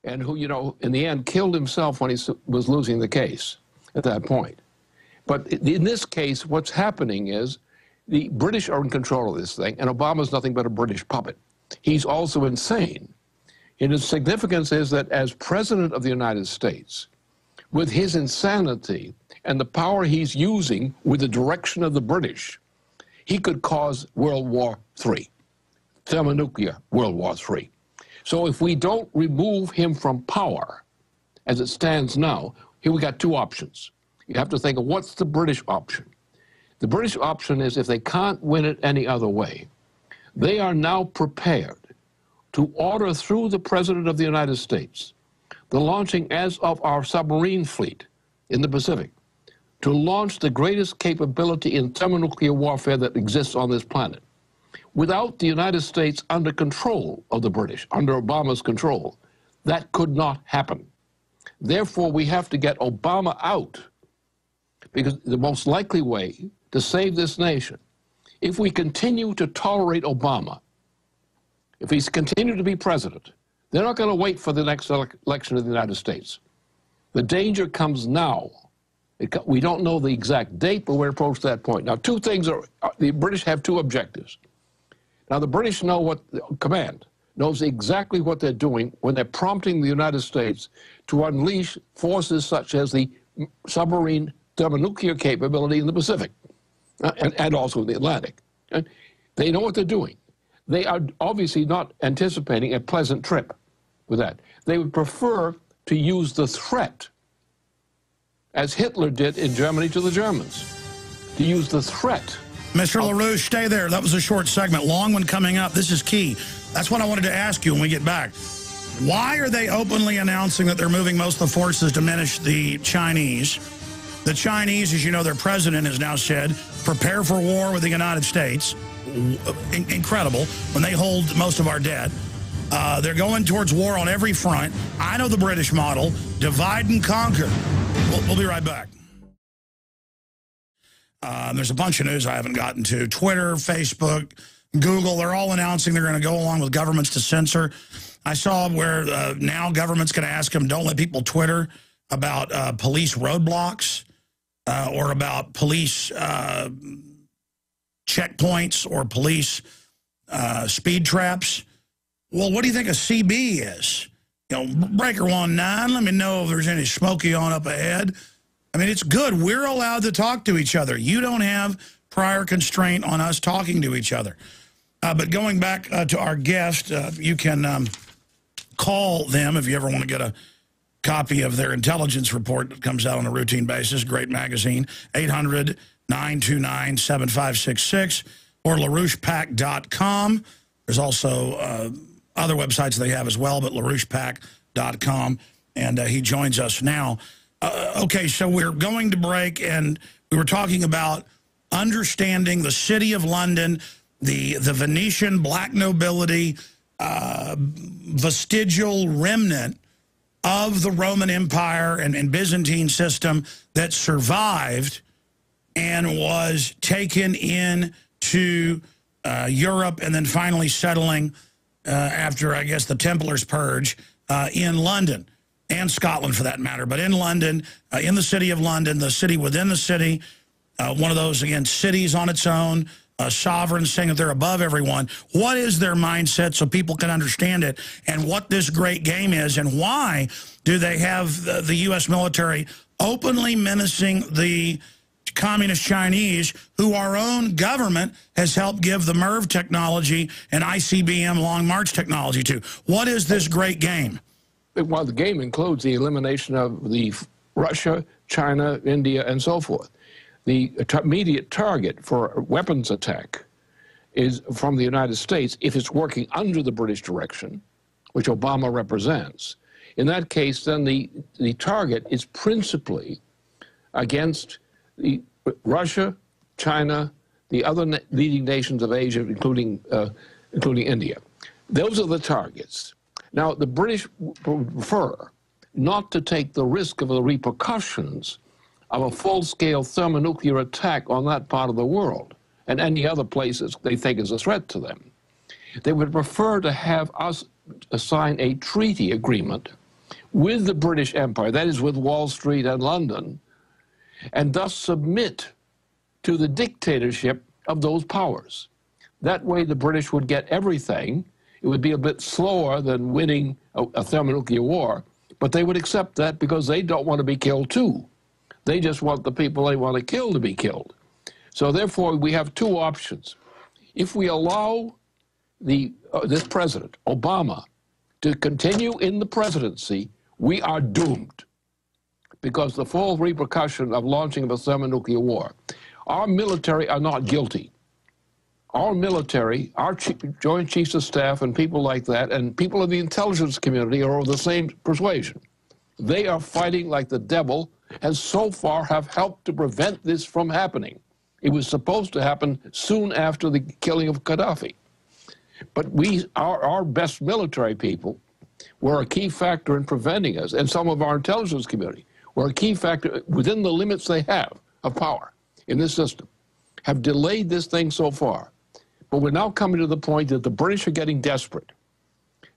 and who, in the end killed himself when he was losing the case at that point. But in this case, what's happening is the British are in control of this thing, and Obama's nothing but a British puppet. He's also insane. And its significance is that as President of the United States, with his insanity and the power he's using with the direction of the British, he could cause World War III, thermonuclear World War III. So if we don't remove him from power, as it stands now, here we got two options. You have to think of what's the British option. The British option is if they can't win it any other way, they are now prepared to order through the President of the United States the launching as of our submarine fleet in the Pacific to launch the greatest capability in thermonuclear warfare that exists on this planet. Without the United States under control of the British, under Obama's control, that could not happen. Therefore, we have to get Obama out, because the most likely way to save this nation, if we continue to tolerate Obama, if he's continued to be president, they're not going to wait for the next election of the United States. The danger comes now. We don't know the exact date, but we're approached that point. Now, two things are, the British have two objectives. Now, the British know what, command knows exactly what they're doing when they're prompting the United States to unleash forces such as the submarine thermonuclear capability in the Pacific and also in the Atlantic. And they know what they're doing. They are obviously not anticipating a pleasant trip with that. They would prefer to use the threat, as Hitler did in Germany to the Germans, to use the threat. Mr. LaRouche, stay there. That was a short segment. Long one coming up. This is key. That's what I wanted to ask you when we get back. Why are they openly announcing that they're moving most of the forces to diminish the Chinese? The Chinese, as you know, their president has now said, prepare for war with the United States. Incredible, when they hold most of our debt. They're going towards war on every front. I know the British model, divide and conquer. We'll be right back. There's a bunch of news I haven't gotten to. Twitter, Facebook, Google, they're all announcing they're going to go along with governments to censor. I saw where now government's going to ask them, don't let people Twitter about police roadblocks or about police checkpoints or police speed traps. Well, what do you think a CB is? Breaker 19, let me know if there's any smoky on up ahead. I mean, it's good. We're allowed to talk to each other. You don't have prior constraint on us talking to each other. But going back to our guest, you can call them if you ever want to get a copy of their intelligence report that comes out on a routine basis. Great magazine, 800-929-7566 or LaRouchePAC.com. There's also other websites they have as well, but LaRouchePAC.com. And he joins us now. Okay, so we're going to break, and we were talking about understanding the city of London, the Venetian black nobility, vestigial remnant of the Roman Empire and Byzantine system that survived and was taken into Europe and then finally settling after, I guess, the Templars' purge in London. And Scotland, for that matter, but in London, in the city of London, the city within the city, one of those, again, cities on its own, sovereigns saying that they're above everyone. What is their mindset so people can understand it, and what this great game is, and why do they have the U.S. military openly menacing the communist Chinese, who our own government has helped give the MIRV technology and ICBM Long March technology to? What is this great game? Well, the game includes the elimination of the Russia, China, India, and so forth. The immediate target for weapons attack is from the United States if it's working under the British direction, which Obama represents. In that case, then the target is principally against the Russia, China, the other leading nations of Asia, including India. Those are the targets. Now, the British prefer not to take the risk of the repercussions of a full-scale thermonuclear attack on that part of the world and any other places they think is a threat to them. They would prefer to have us sign a treaty agreement with the British Empire, that is with Wall Street and London, and thus submit to the dictatorship of those powers. That way the British would get everything. It would be a bit slower than winning a thermonuclear war, but they would accept that because they don't want to be killed too. They just want the people they want to kill to be killed. So therefore we have two options. If we allow this president, Obama, to continue in the presidency, we are doomed, because the full repercussion of launching of a thermonuclear war. Our military are not guilty. Our military, our Joint Chiefs of Staff and people like that, and people in the intelligence community are of the same persuasion. They are fighting like the devil, and so far have helped to prevent this from happening. It was supposed to happen soon after the killing of Gaddafi. But our best military people were a key factor in preventing us, and some of our intelligence community were a key factor within the limits they have of power in this system, have delayed this thing so far. But we're now coming to the point that the British are getting desperate,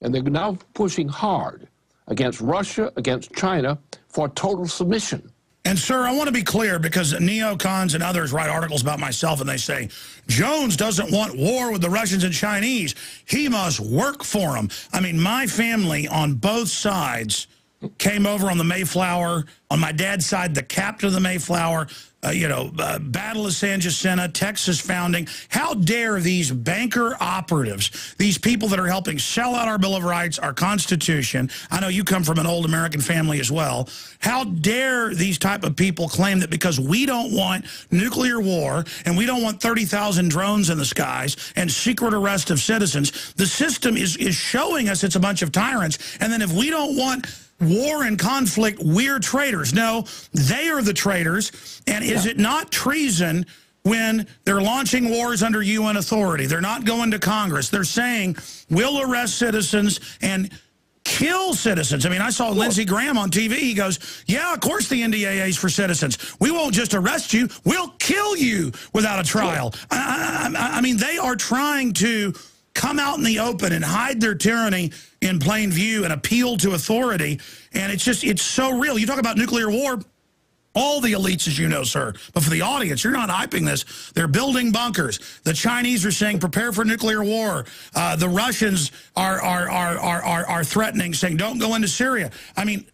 and they're now pushing hard against Russia, against China, for total submission. And, sir, I want to be clear, because neocons and others write articles about myself, and they say, Jones doesn't want war with the Russians and Chinese. He must work for them. I mean, my family on both sides came over on the Mayflower. On my dad's side, the captain of the Mayflower, Battle of San Jacinto, Texas founding. How dare these banker operatives, these people that are helping sell out our Bill of Rights, our Constitution. I know you come from an old American family as well. How dare these type of people claim that because we don't want nuclear war and we don't want 30,000 drones in the skies and secret arrest of citizens, the system is showing us it's a bunch of tyrants. And then if we don't want war and conflict, we're traitors. No, they are the traitors. And is it not treason when they're launching wars under UN authority? They're not going to Congress. They're saying, we'll arrest citizens and kill citizens. I mean, I saw Lindsey Graham on TV. He goes, yeah, of course the NDAA is for citizens. We won't just arrest you. We'll kill you without a trial. I mean, they are trying to come out in the open and hide their tyranny in plain view and appeal to authority. And it's so real. You talk about nuclear war, all the elites, as you know, sir. But for the audience, you're not hyping this. They're building bunkers. The Chinese are saying, prepare for nuclear war. The Russians are threatening, saying, don't go into Syria. I mean,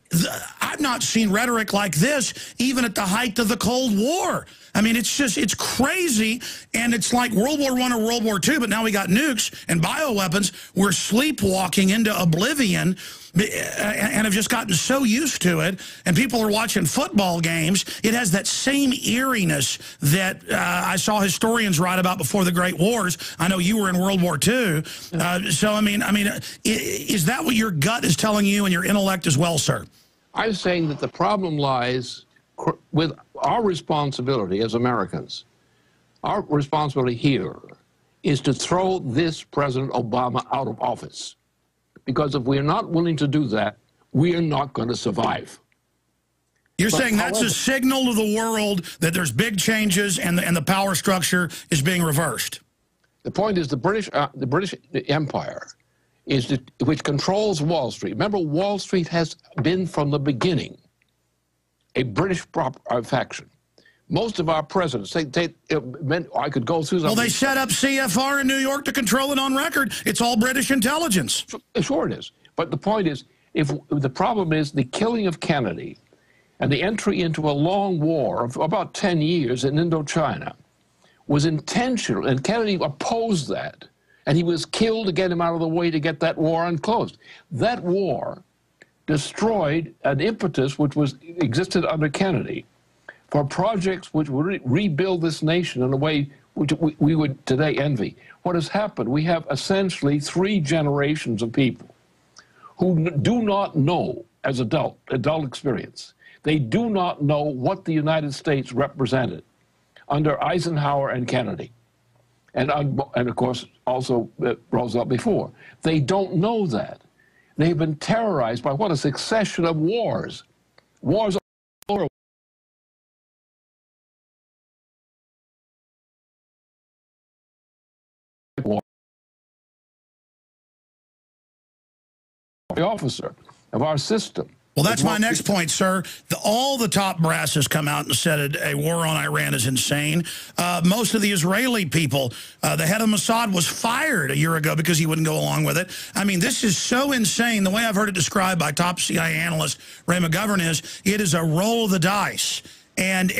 I've not seen rhetoric like this even at the height of the Cold War. I mean, it's crazy, and it's like World War I or World War II, but now we got nukes and bioweapons. We're sleepwalking into oblivion and have just gotten so used to it, and people are watching football games. It has that same eeriness that I saw historians write about before the Great Wars. I know you were in World War II. So, I mean, is that what your gut is telling you and your intellect as well, sir? I'm saying that the problem lies with our responsibility as Americans. Our responsibility here is to throw this President Obama out of office. Because if we are not willing to do that, we are not going to survive. You're saying that's a signal to the world that there's big changes and the power structure is being reversed. The point is the British Empire which controls Wall Street. Remember, Wall Street has been from the beginning a British faction. Most of our presidents, I could go through. Well, they set up CFR in New York to control it on record. It's all British intelligence. Sure it is. But the point is, if the problem is the killing of Kennedy and the entry into a long war of about 10 years in Indochina was intentional, and Kennedy opposed that, and he was killed to get him out of the way to get that war unclosed. That war destroyed an impetus which existed under Kennedy for projects which would rebuild this nation in a way which we would today envy. What has happened, we have essentially 3 generations of people who do not know, as adult experience, they do not know what the United States represented under Eisenhower and Kennedy, and of course also Roosevelt before. They don't know that. They've been terrorized by what, a succession of wars. Wars all over. Officer. of our system. Well, that's my next point, sir. All the top brass has come out and said a war on Iran is insane. Most of the Israeli people, the head of Mossad was fired a year ago because he wouldn't go along with it. I mean, this is so insane. The way I've heard it described by top CIA analyst Ray McGovern is it is a roll of the dice. And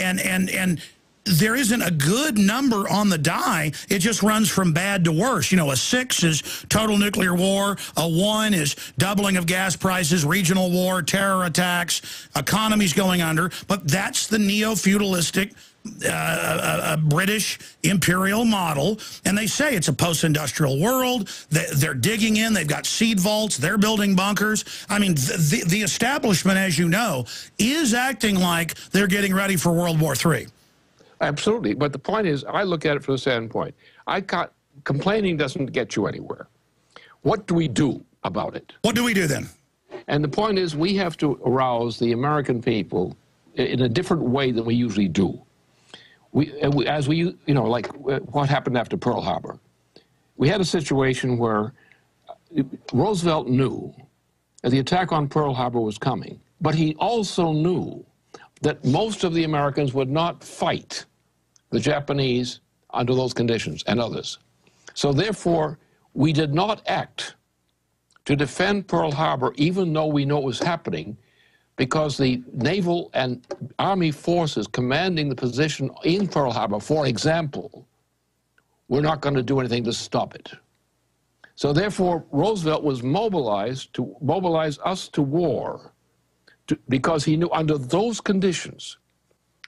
there isn't a good number on the die. It just runs from bad to worse. You know, a 6 is total nuclear war. A 1 is doubling of gas prices, regional war, terror attacks, economies going under. But that's the neo-feudalistic British imperial model. And they say it's a post-industrial world. They're digging in. They've got seed vaults. They're building bunkers. I mean, the establishment, as you know, is acting like they're getting ready for World War III. Absolutely. But the point is, I look at it from the standpoint. Complaining doesn't get you anywhere. What do we do about it? What do we do then? And the point is, we have to arouse the American people in a different way than we usually do. You know, like what happened after Pearl Harbor. We had a situation where Roosevelt knew that the attack on Pearl Harbor was coming, but he also knew that most of the Americans would not fight the Japanese under those conditions and others. So therefore, we did not act to defend Pearl Harbor, even though we know it was happening, because the naval and army forces commanding the position in Pearl Harbor, for example, were not going to do anything to stop it. So therefore, Roosevelt was mobilized to mobilize us to war, because he knew under those conditions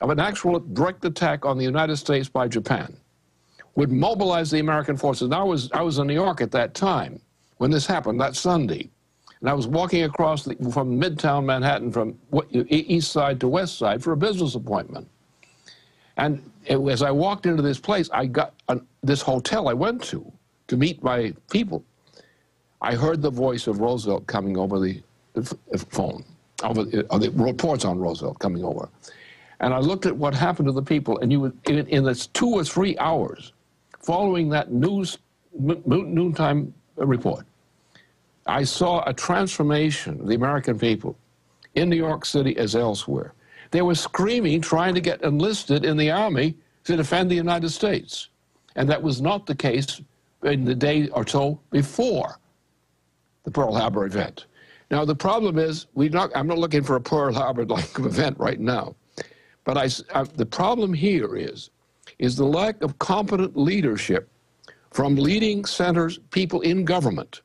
of an actual direct attack on the United States by Japan would mobilize the American forces. And I was in New York at that time when this happened, that Sunday. And I was walking across from Midtown Manhattan, from east side to west side, for a business appointment. And as I walked into this place, I got this hotel I went to meet my people. I heard the voice of Roosevelt coming over the phone. The reports on Roosevelt coming over. And I looked at what happened to the people, and you would, in this 2 or 3 hours following that noontime report, I saw a transformation of the American people in New York City as elsewhere. They were screaming, trying to get enlisted in the army to defend the United States. And that was not the case in the day or so before the Pearl Harbor event. Now, the problem is, I'm not looking for a Pearl Harbor-like event right now. But the problem here is the lack of competent leadership from leading centers, people in government,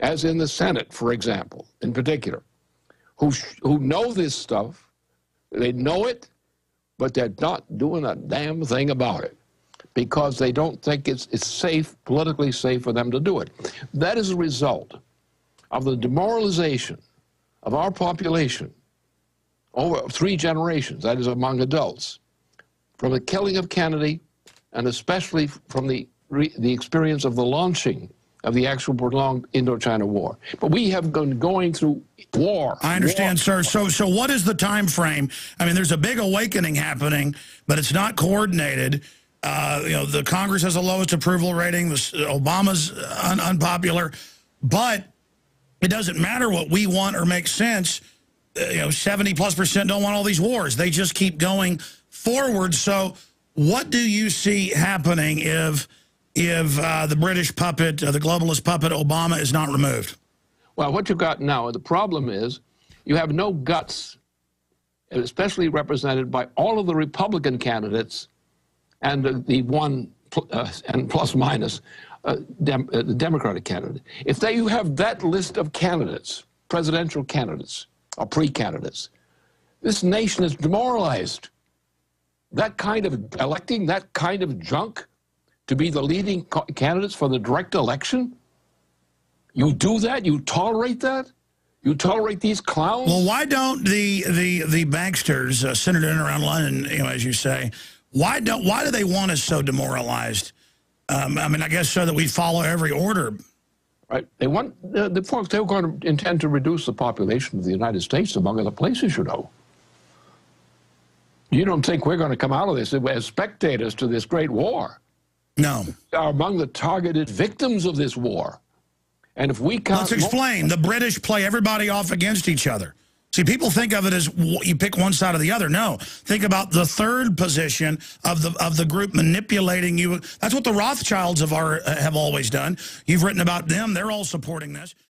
as in the Senate, for example, in particular, who know this stuff. They know it, but they're not doing a damn thing about it because they don't think it's safe, politically safe for them to do it. That is a result of the demoralization of our population over 3 generations, that is among adults, from the killing of Kennedy, and especially from the experience of the launching of the actual prolonged Indochina War. But we have been going through war. I understand, sir. So what is the time frame? I mean, there's a big awakening happening, but it's not coordinated. You know, the Congress has the lowest approval rating. Obama's unpopular, but it doesn't matter what we want or makes sense. You know, 70+% don't want all these wars. They just keep going forward. So what do you see happening if the British puppet, the globalist puppet Obama is not removed? Well, what you've got now, the problem is you have no guts, especially represented by all of the Republican candidates and the one and plus minus the Democratic candidate. If you have that list of candidates, presidential candidates or pre-candidates, this nation is demoralized. That kind of electing that kind of junk to be the leading candidates for the direct election? You do that? You tolerate that? You tolerate these clowns? Well, why don't the banksters, Senator in around London, you know, as you say, why do they want us so demoralized? I mean, I guess so that we follow every order. Right. They want the folks. They were going to intend to reduce the population of the United States, among other places, you know. You don't think we're going to come out of this as spectators to this great war? No. Are among the targeted victims of this war. And if we can't... Let's explain. The British play everybody off against each other. See, people think of it as you pick one side or the other. No. Think about the third position of the group manipulating you. That's what the Rothschilds have always done. You've written about them. They're all supporting this.